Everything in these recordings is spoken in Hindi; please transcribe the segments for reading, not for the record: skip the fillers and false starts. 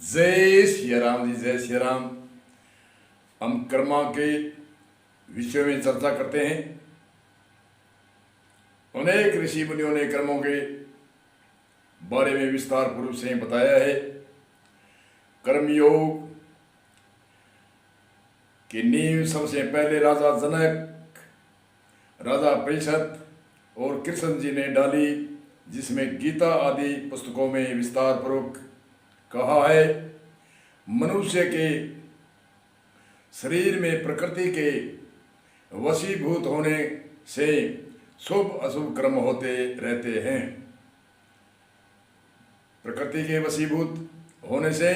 जय श्री राम जी, जय श्री राम। हम कर्मा के विषय में चर्चा करते हैं। अनेक ऋषि मुनियों ने कर्मों के बारे में विस्तार पूर्व से बताया है। कर्मयोग की नींव सबसे पहले राजा जनक, राजा परीक्षित और कृष्ण जी ने डाली, जिसमें गीता आदि पुस्तकों में विस्तार पूर्वक कहा है। मनुष्य के शरीर में प्रकृति के वशीभूत होने से शुभ अशुभ कर्म होते रहते हैं। प्रकृति के वशीभूत होने से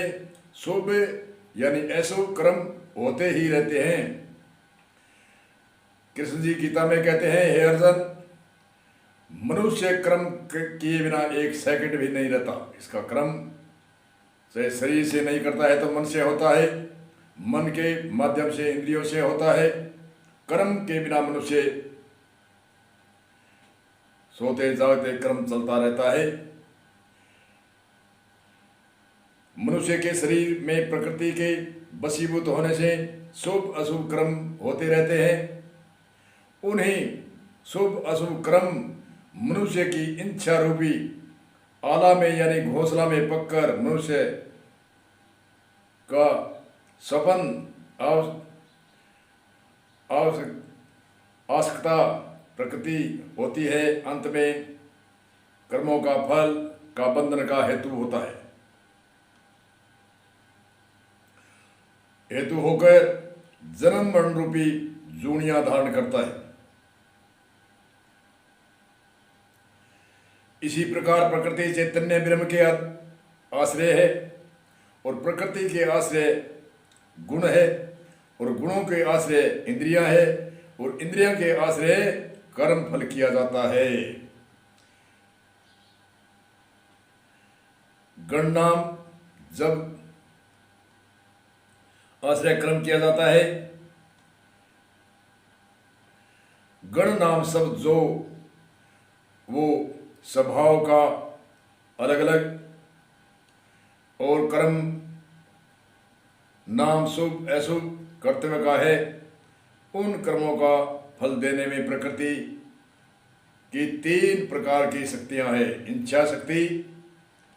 शुभ यानी अशुभ कर्म होते ही रहते हैं। कृष्ण जी गीता में कहते हैं, हे अर्जुन, मनुष्य कर्म किए बिना एक सेकंड भी नहीं रहता। इसका कर्म चाहे शरीर से नहीं करता है तो मन से होता है, मन के माध्यम से इंद्रियों से होता है। कर्म के बिना मनुष्य सोते जागते कर्म चलता रहता है। मनुष्य के शरीर में प्रकृति के वशीभूत होने से शुभ अशुभ कर्म होते रहते हैं। उन्हीं शुभ अशुभ कर्म मनुष्य की इच्छा रूपी आला में यानी घोंसला में पककर मनुष्य का सपन आसक्ता प्रकृति होती है। अंत में कर्मों का फल का बंधन का हेतु होता है, हेतु होकर जन्म मरण रूपी जूनियां धारण करता है। इसी प्रकार प्रकृति चैतन्य ब्रह्म के आश्रय है और प्रकृति के आश्रय गुण है और गुणों के आश्रय इंद्रियां है और इंद्रियों के आश्रय कर्म फल किया जाता है। गण नाम जब आश्रय कर्म किया जाता है, गण नाम शब्द जो वो स्वभाव का अलग अलग और कर्म नाम शुभ अशुभ कर्तव्य का है। उन कर्मों का फल देने में प्रकृति की 3 प्रकार की शक्तियां हैं, इच्छा शक्ति,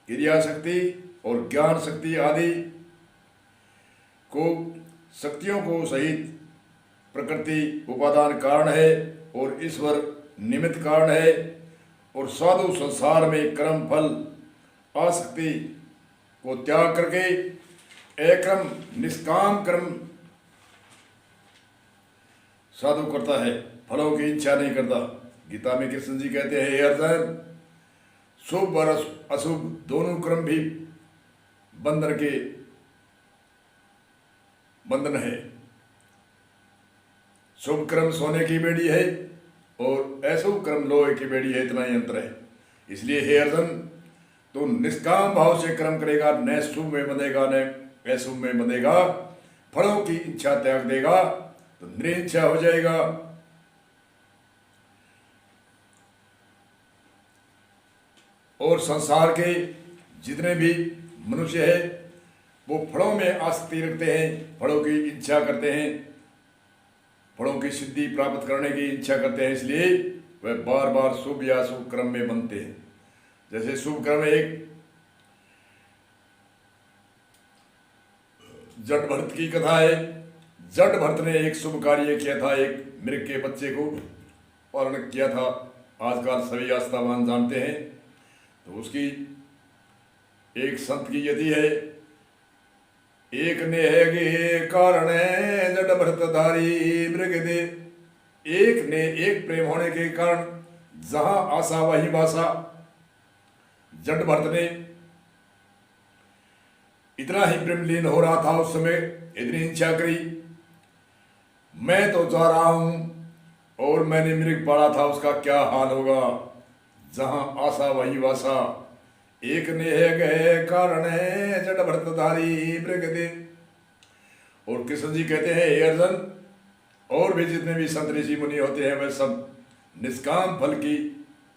क्रिया शक्ति और ज्ञान शक्ति आदि को शक्तियों को सहित प्रकृति उपादान कारण है और ईश्वर निमित्त कारण है। और साधु संसार में कर्म फल आसक्ति को त्याग करके एकम निष्काम कर्म साधु करता है, फलों की इच्छा नहीं करता। गीता में कृष्ण जी कहते हैं, हे अर्जुन, शुभ और अशुभ दोनों कर्म भी बंधन के बंधन है। शुभ कर्म सोने की बेड़ी है और अशुभ कर्म लोहे की बेड़ी है, इतना ही अंतर है। इसलिए हे अर्जुन, तो निष्काम भाव से कर्म करेगा, न शुभ में बंधेगा न अशुभ में बंधेगा, फलों की इच्छा त्याग देगा तो निरिच्छा हो जाएगा। और संसार के जितने भी मनुष्य है वो फलों में आसक्ति रखते हैं, फलों की इच्छा करते हैं, फलों की सिद्धि प्राप्त करने की इच्छा करते हैं। इसलिए वह बार बार शुभ या शुभ कर्म में बनते हैं। जैसे शुभ कर्म एक जट भरत की कथा है। जट भरत ने एक शुभ कार्य किया था, एक मृग के बच्चे को पालन किया था। आजकल सभी आस्थावान जानते हैं। तो उसकी एक संत की यदि है, एक ने है गे कारण जट भरत धारी मृग दे। एक ने एक प्रेम होने के कारण जहां आशा वही भाषा। जट भरत ने इतना ही प्रेमलीन हो रहा था उस समय, इतनी इच्छा करी, मैं तो जा रहा हूं और मैंने मृग पाला था, उसका क्या हाल होगा। जहां आशा वही भाषा, एक ने है गए कारण है जट भरतधारी मृग दे। और कृष्ण जी कहते हैं, हे अर्जुन, और भी जितने भी संत ऋषि मुनि होते हैं वह सब निष्काम फल की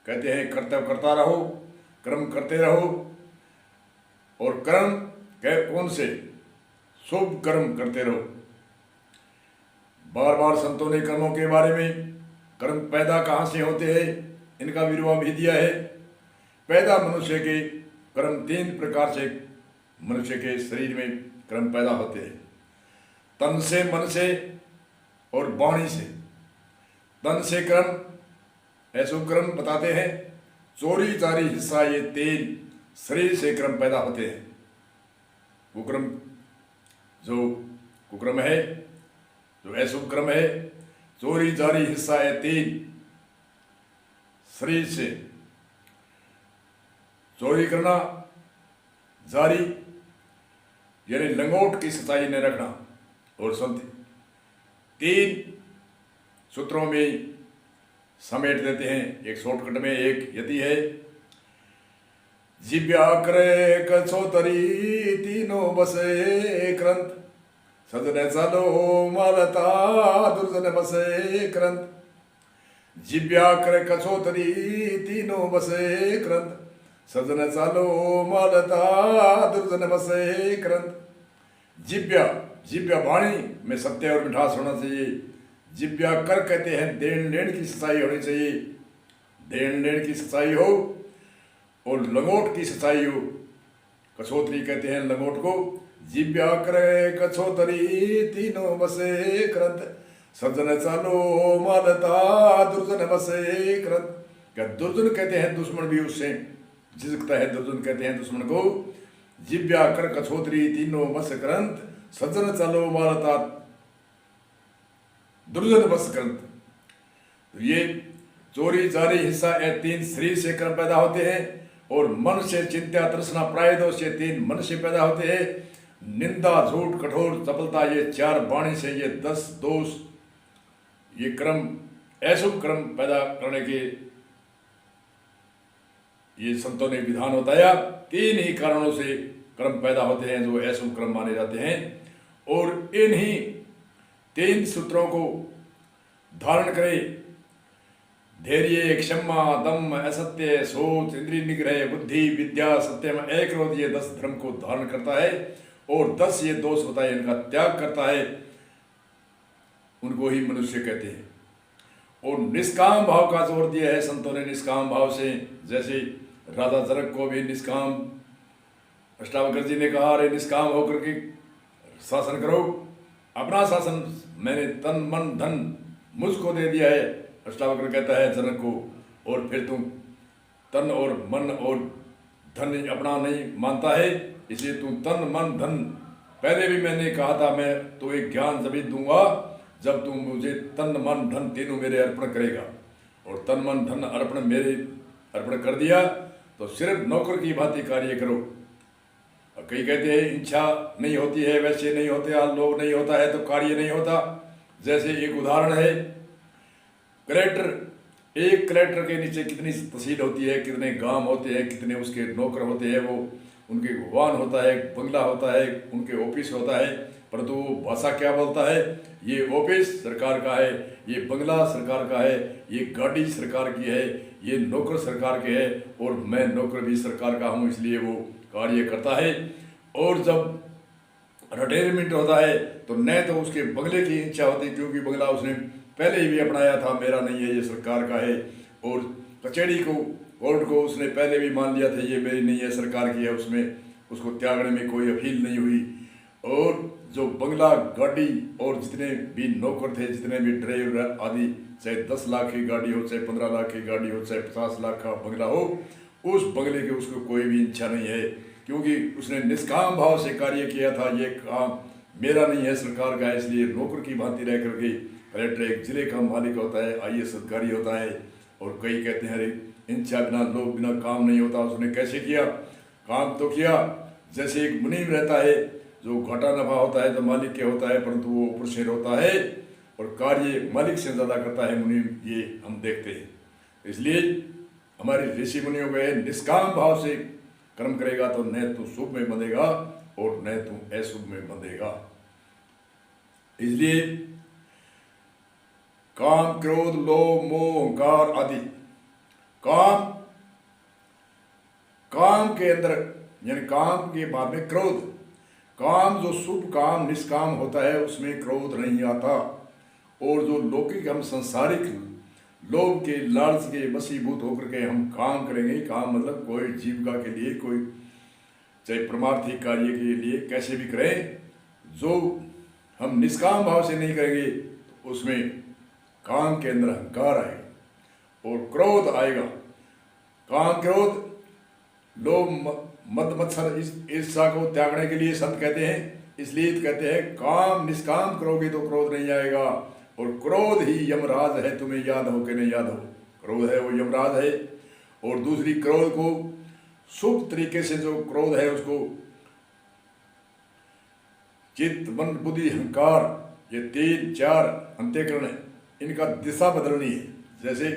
कहते हैं कर्तव्य करता रहो, कर्म करते रहो और कर्म कह कौन से शुभ कर्म करते रहो। बार बार संतों ने कर्मों के बारे में, कर्म पैदा कहाँ से होते हैं, इनका विवरण भी दिया है। पैदा मनुष्य के कर्म 3 प्रकार से मनुष्य के शरीर में कर्म पैदा होते हैं, तन से, मन से और वाणी से। तन से कर्म, ऐसे कर्म बताते हैं चोरी चारी हिस्सा, ये 3 शरीर से कर्म पैदा होते हैं। कुक्रम जो कुक्रम है, जो अशुभ कर्म है, चोरी जारी हिस्सा, है 3 शरीर से। चोरी करना, जारी यानी लंगोट की सच्चाई न रखना, और संत 3 सूत्रों में समेट देते हैं। एक शॉर्टकट में एक यति है, जिव्या करे कछोतरी तीनों बसे क्रंत, सजने चलो मालता दुर्जन बसे क्रंत। जिव्या करे कछोतरी तीनों बसे क्रंत, सजन चालो मालता दुर्जन बसे क्रंत। जिव्या, जिव्या वाणी में सत्य और मिठास होना चाहिए। जिव्या कर कहते हैं देन लेन की सच्चाई होनी चाहिए, देन लेन की सच्चाई हो और लंगोट की सच्चाई हो। कछोतरी कहते हैं लंगोट को। जिव्या करे कछोतरी तीनों बसे क्रंत, सज्जन चालो मालता दुर्जन बसे क्रंत। क्या दुर्जन कहते हैं दुश्मन भी उससे झिझकता है, दुर्जन कहते हैं दुश्मन को। जिव्या कर कछोतरी तीनों बस क्रंत, सज्जन चालो मालता दुर्जन बस क्रंत। तो ये चोरी जारी हिस्सा, ये 3 शरीर से कर्म पैदा होते हैं। और मन से चिंता तृष्णा प्रायदोष, ये 3 मन से पैदा होते हैं। निंदा झूठ कठोर चपलता, ये 4 वाणी से, ये 10 दोष, ये कर्म अशुभ कर्म पैदा करने के ये संतों ने विधान बताया। 3 ही कारणों से कर्म पैदा होते हैं जो अशुभ कर्म माने जाते हैं। और इन्हीं 3 सूत्रों को धारण करें, धैर्य, क्षमा, दम, असत्य, सोच, इंद्रिय निग्रह, बुद्धि, विद्या, सत्यम, अक्रोध, ये 10 धर्म को धारण करता है। और 10 ये दोष होता है, इनका त्याग करता है, उनको ही मनुष्य कहते हैं। और निष्काम भाव का जोर दिया है संतों ने, निष्काम भाव से। जैसे राजा जनक को भी निष्काम, अष्टावक्र जी ने कहा, अरे निष्काम होकर के शासन करो, अपना शासन मैंने तन मन धन मुझको दे दिया है। अष्टावक्र कहता है जनक को, और फिर तुम तन और मन और धन अपना नहीं मानता है, इसलिए तुम तन मन धन, पहले भी मैंने कहा था मैं तो एक ज्ञान जब दूंगा जब तुम मुझे तन मन धन तीनों मेरे अर्पण करेगा। और तन मन धन अर्पण मेरे अर्पण कर दिया तो सिर्फ नौकर की भांति कार्य करो। कई कहते हैं इच्छा नहीं होती है, वैसे नहीं होते, लोभ नहीं होता है तो कार्य नहीं होता। जैसे एक उदाहरण है, कलेक्टर, एक कलेक्टर के नीचे कितनी तहसील होती है, कितने गांव होते हैं, कितने उसके नौकर होते हैं, वो उनके वाहन होता है, बंगला होता है, उनके ऑफिस होता है, परंतु वो भाषा क्या बोलता है, ये ऑफिस सरकार का है, ये बंगला सरकार का है, ये गाड़ी सरकार की है, ये नौकर सरकार के है, और मैं नौकर भी सरकार का हूँ, इसलिए वो कार्य करता है। और जब रिटायरमेंट होता है तो न तो उसके बंगले की इच्छा होती, क्योंकि बंगला उसने पहले ही भी अपनाया था, मेरा नहीं है, ये सरकार का है। और कचहरी को, कोर्ट को उसने पहले भी मान लिया था, ये मेरी नहीं है, सरकार की है, उसमें उसको त्यागने में कोई अपील नहीं हुई। और जो बंगला, गाड़ी और जितने भी नौकर थे, जितने भी ड्राइवर आदि, चाहे 10 लाख की गाड़ी हो, चाहे 15 लाख की गाड़ी हो, चाहे 50 लाख का बंगला हो, उस बंगले की उसको कोई भी इच्छा नहीं है, क्योंकि उसने निष्काम भाव से कार्य किया था। ये काम मेरा नहीं है, सरकार का है, इसलिए नौकर की भांति रह करके कलेक्टर एक जिले का मालिक होता है, IAS अधिकारी होता है। और कई कहते हैं अरे इच्छा बिना, लोभ बिना काम नहीं होता। उसने कैसे किया? काम तो किया, जैसे एक मुनीम रहता है, जो घाटा नफा होता है तो मालिक के होता है, परंतु वो ऊपर से होता है और कार्य मालिक से ज़्यादा करता है मुनीम, ये हम देखते हैं। इसलिए हमारे ऋषि मुनियों में निष्काम भाव से कर्म करेगा तो न तो शुभ में बंधेगा और न तो अशुभ में बंधेगा। इसलिए काम, क्रोध, लोभ, मोह, अहंकार आदि, काम के अंदर यानी काम के बाद में क्रोध, काम जो शुभ काम निष्काम होता है उसमें क्रोध नहीं आता। और जो लौकिक हम संसारिक लोभ के लालच के वशीभूत होकर के हम काम करेंगे, काम मतलब कोई जीविका के लिए, कोई चाहे परमार्थिक कार्य के लिए कैसे भी करें, जो हम निष्काम भाव से नहीं करेंगे तो उसमें काम के अंदर अहंकार आएगा और क्रोध आएगा। काम, क्रोध, लोभ, मद मत्सर, ईर्ष्या को त्यागने के लिए संत कहते हैं। इसलिए कहते हैं काम निष्काम करोगे तो क्रोध नहीं आएगा। और क्रोध ही यमराज है, तुम्हें याद हो कि नहीं याद हो, क्रोध है वो यमराज है। और दूसरी, क्रोध को शुभ तरीके से, जो क्रोध है उसको चित्त, मन, बुद्धि, अहंकार, ये 3-4 अंतःकरण है, इनका दिशा बदलनी है। जैसे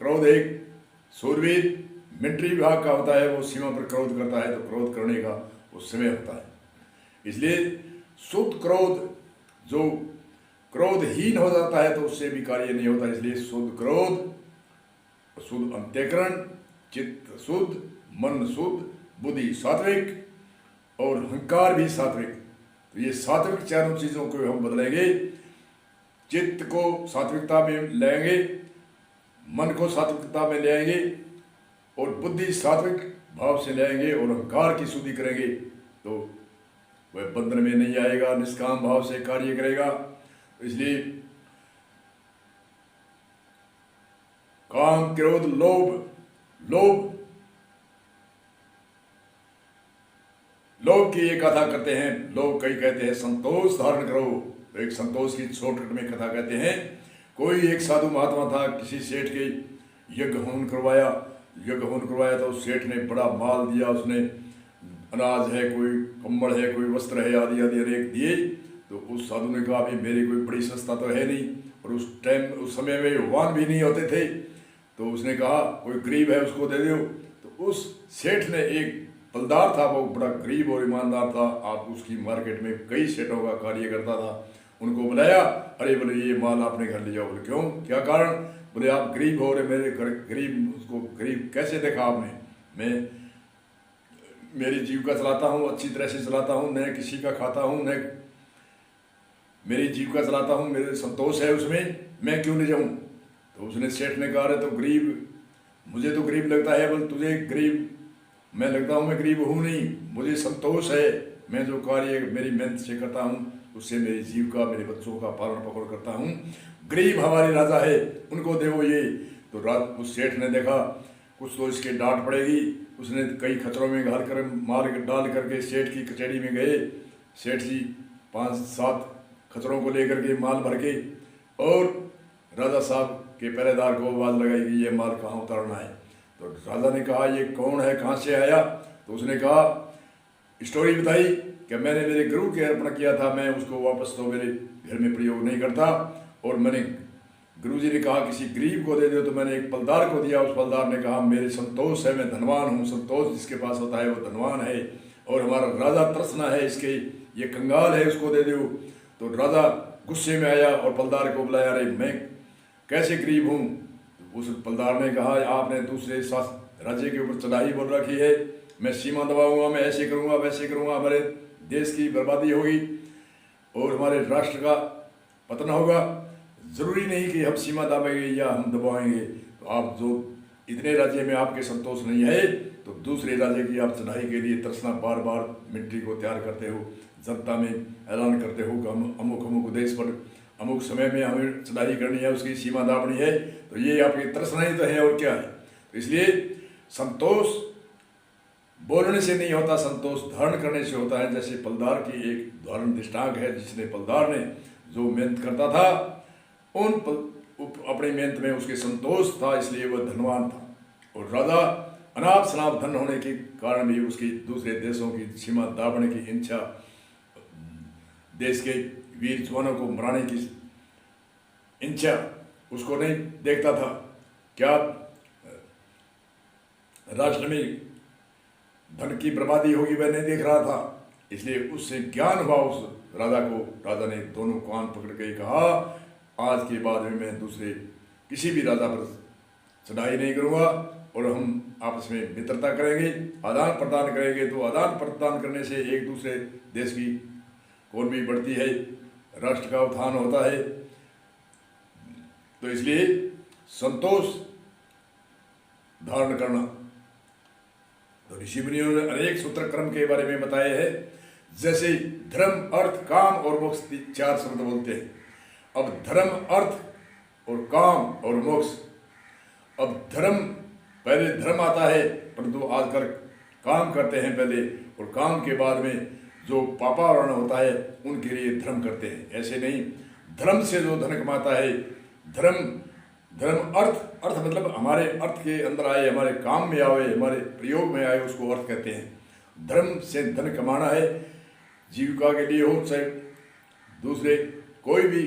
क्रोध एक शूरवीर मिलिट्री विभाग का होता है, वो सीमा पर क्रोध करता है तो क्रोध करने का वो समय होता है। इसलिए शुद्ध क्रोध जो क्रोधहीन हो जाता है तो उससे भी कार्य नहीं होता। इसलिए शुद्ध क्रोध, शुद्ध अंतःकरण, चित्त शुद्ध, मन शुद्ध, बुद्धि सात्विक और अहंकार भी सात्विक। तो ये सात्विक चारों चीजों को हम बदलेंगे, चित्त को सात्विकता में लाएंगे, मन को सात्विकता में ले आएंगे और बुद्धि सात्विक भाव से लाएंगे और अहंकार की शुद्धि करेंगे तो वह बंधन में नहीं आएगा, निष्काम भाव से कार्य करेगा। इसलिए काम, क्रोध, लोभ की एक कथा करते हैं लोग, कई कहते हैं संतोष धारण करो, तो एक संतोष की शॉर्टकट में कथा कहते हैं। कोई एक साधु महात्मा था, किसी सेठ के यज्ञ होम करवाया तो उस सेठ ने बड़ा माल दिया, उसने अनाज है, कोई कम्बल है, कोई वस्त्र है, आदि आदि अनेक दिए। तो उस साधु ने कहा अभी मेरी कोई बड़ी संस्था तो है नहीं, और उस समय में वाहन भी नहीं होते थे, तो उसने कहा कोई गरीब है उसको दे दो। तो उस सेठ ने, एक फलदार था, वो बड़ा गरीब और ईमानदार था, आप उसकी मार्केट में कई सेठों का कार्य करता था, उनको बुलाया। अरे बोले ये माल आपने घर ले जाओ। बोले क्यों, क्या कारण? बोले आप गरीब हो रहे, मेरे घर गरीब, उसको गरीब कैसे देखा आपने? मैं मेरी जीविका चलाता हूँ, अच्छी तरह से चलाता हूँ, न किसी का खाता हूँ, न मेरी जीविका चलाता हूँ, मेरे संतोष है उसमें, मैं क्यों ले जाऊँ? तो उसने, सेठ ने कहा अरे तो गरीब, मुझे तो गरीब लगता है। बोले तुझे गरीब मैं लगता हूँ? मैं गरीब हूँ नहीं, मुझे संतोष है, मैं जो कार्य मेरी मेहनत से करता हूँ उससे मेरी जीविका, मेरे बच्चों का पालन पोषण करता हूँ। गरीब हमारे राजा है, उनको देवो ये। तो रात उस सेठ ने देखा कुछ तो इसके डांट पड़ेगी, उसने कई खचरों में घाल कर मार डाल करके सेठ की कचहरी में गए। सेठ जी 5-7 खचरों को लेकर के माल भर के, और राजा साहब के पहरेदार को आवाज़ लगाई कि ये माल कहाँ उतारना है। तो राजा ने कहा ये कौन है, कहाँ से आया? तो उसने कहा, स्टोरी बताई कि मैंने मेरे गुरु के अर्पण किया था, मैं उसको वापस तो मेरे घर में प्रयोग नहीं करता, और मैंने, गुरुजी ने कहा किसी गरीब को दे दो, तो मैंने एक पलदार को दिया। उस पलदार ने कहा मेरे संतोष है, मैं धनवान हूँ, संतोष जिसके पास होता है वो धनवान है, और हमारा राजा तरसना है इसके, ये कंगाल है, उसको दे दो। तो राजा गुस्से में आया और पलदार को बुलाया, अरे मैं कैसे गरीब हूँ? तो उस पलदार ने कहा आपने दूसरे राज्य के ऊपर चढ़ाई बोल रखी है, मैं सीमा दबाऊंगा, मैं ऐसे करूँगा वैसे करूँगा, हमारे देश की बर्बादी होगी और हमारे राष्ट्र का पतन होगा। ज़रूरी नहीं कि हम सीमा दबाएंगे या हम दबाएंगे, तो आप जो इतने राज्य में आपके संतोष नहीं है तो दूसरे राज्य की आप चढ़ाई के लिए तरसना, बार बार मिलिट्री को तैयार करते हो, जनता में ऐलान करते हो कि हम अमुक अमुक देश पर अमुक समय में हमें चढ़ाई करनी है, उसकी सीमा दाबनी है, तो ये आपकी तरसना ही तो है और क्या है। तो इसलिए संतोष बोलने से नहीं होता, संतोष धारण करने से होता है। जैसे पलदार की एक उदाहरण दृष्टांत है, जिसने पलदार ने जो मेहनत करता था अपनी मेहनत में उसके संतोष था, इसलिए वह धनवान था, और राजा अनाप शनाप धन होने के कारण भी उसकी दूसरे देशों की सीमा दाबने की इच्छा, देश के वीर जवानों को मराने की इच्छा उसको नहीं देखता था। क्या राष्ट्र में धन की बर्बादी होगी वह नहीं देख रहा था, इसलिए उससे ज्ञान हुआ उस राजा को। राजा ने दोनों कान पकड़ के कहा आज के बाद में मैं दूसरे किसी भी राजा पर चढ़ाई नहीं करूँगा, और हम आपस में मित्रता करेंगे, आदान प्रदान करेंगे, तो आदान प्रदान करने से एक दूसरे देश की कौन भी बढ़ती है, राष्ट्र का उत्थान होता है। तो इसलिए संतोष धारण करना। तो ऋषि मुनियों ने अनेक सूत्र कर्म के बारे में बताए हैं, जैसे धर्म, अर्थ, काम और मोक्ष 4 शब्द बोलते हैं। अब धर्म, अर्थ और काम और मोक्ष। अब धर्म, पहले धर्म आता है, परंतु आजकल काम करते हैं पहले, और काम के बाद में जो पापावरण होता है उनके लिए धर्म करते हैं। ऐसे नहीं, धर्म से जो धन कमाता है, धर्म अर्थ मतलब हमारे अर्थ के अंदर आए, हमारे काम में आए, हमारे प्रयोग में आए, उसको अर्थ कहते हैं। धर्म से धन कमाना है, जीविका के लिए हो, चाहे दूसरे कोई भी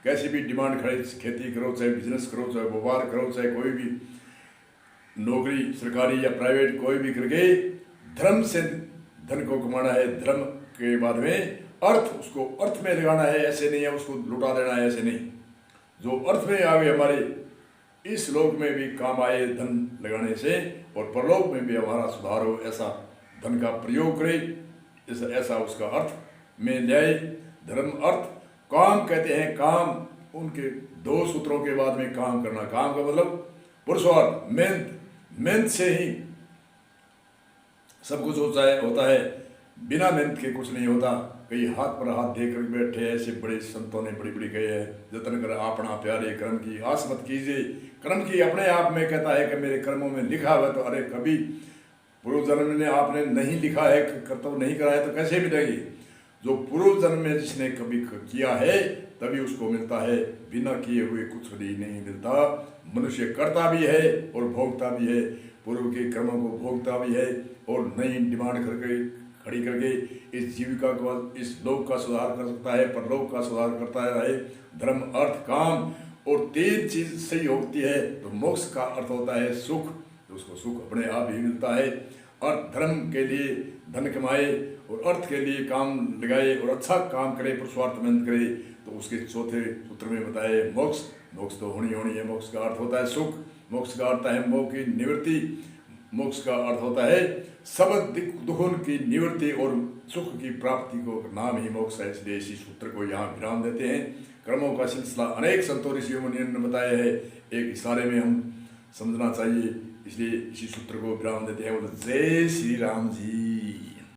कैसी भी डिमांड खड़े, खेती करो, चाहे बिजनेस करो, चाहे व्यापार करो, चाहे कोई भी नौकरी सरकारी या प्राइवेट कोई भी करके धर्म से धन को कमाना है। धर्म के बाद में अर्थ, उसको अर्थ में लगाना है। ऐसे नहीं है उसको लुटा देना है, ऐसे नहीं। जो अर्थ में आवे, हमारे इस लोक में भी काम आए धन लगाने से, और परलोक में भी हमारा सुधार हो, ऐसा धन का प्रयोग करे, ऐसा उसका अर्थ में न्याय। धर्म, अर्थ, काम कहते हैं। काम, उनके 2 सूत्रों के बाद में काम करना। काम का मतलब पुरुषार्थ, मेहनत से ही सब कुछ होता है। बिना मेहनत के कुछ नहीं होता। कई हाथ पर हाथ दे कर बैठे ऐसे बड़े संतों ने बड़ी कहे है, जतन कर अपना प्यारे कर्म की आस मत कीजिए। कर्म की अपने आप में कहता है कि मेरे कर्मों में लिखा हुआ, तो अरे कभी पूर्व जन्म में आपने नहीं लिखा है, कर्तव्य नहीं करा है, तो कैसे मिलेगी? जो पूर्व जन्म में जिसने कभी किया है तभी उसको मिलता है, बिना किए हुए कुछ भी नहीं मिलता। मनुष्य करता भी है और भोगता भी है, पूर्व के कर्मों को भोगता भी है, और नई डिमांड करके खड़ी करके इस जीविका को, इस लोक का सुधार कर सकता है, परलोक का सुधार करता रहे। धर्म, अर्थ, काम, और 3 चीज सही होती है तो मोक्ष का अर्थ होता है सुख। तो उसको सुख अपने आप ही मिलता है। और धर्म के लिए धन कमाए और अर्थ के लिए काम लगाए और अच्छा काम करे, पुरुषार्थ मेहनत करे, तो उसके चौथे सूत्र में बताए मोक्ष। मोक्ष तो होनी है। मोक्ष का अर्थ होता है सुख, मोक्ष का अर्थ है मोह की निवृत्ति, मोक्ष का अर्थ होता है सब दुखों की निवृत्ति और सुख की प्राप्ति को नाम ही मोक्ष है। इसलिए इसी सूत्र को यहाँ विराम देते हैं। कर्मों का सिलसिला अनेक संतों ऋषियों मुनियों ने बताया है, एक इशारे में हम समझना चाहिए, इसलिए इसी सूत्र को विराम देते हैं। जय श्री राम जी।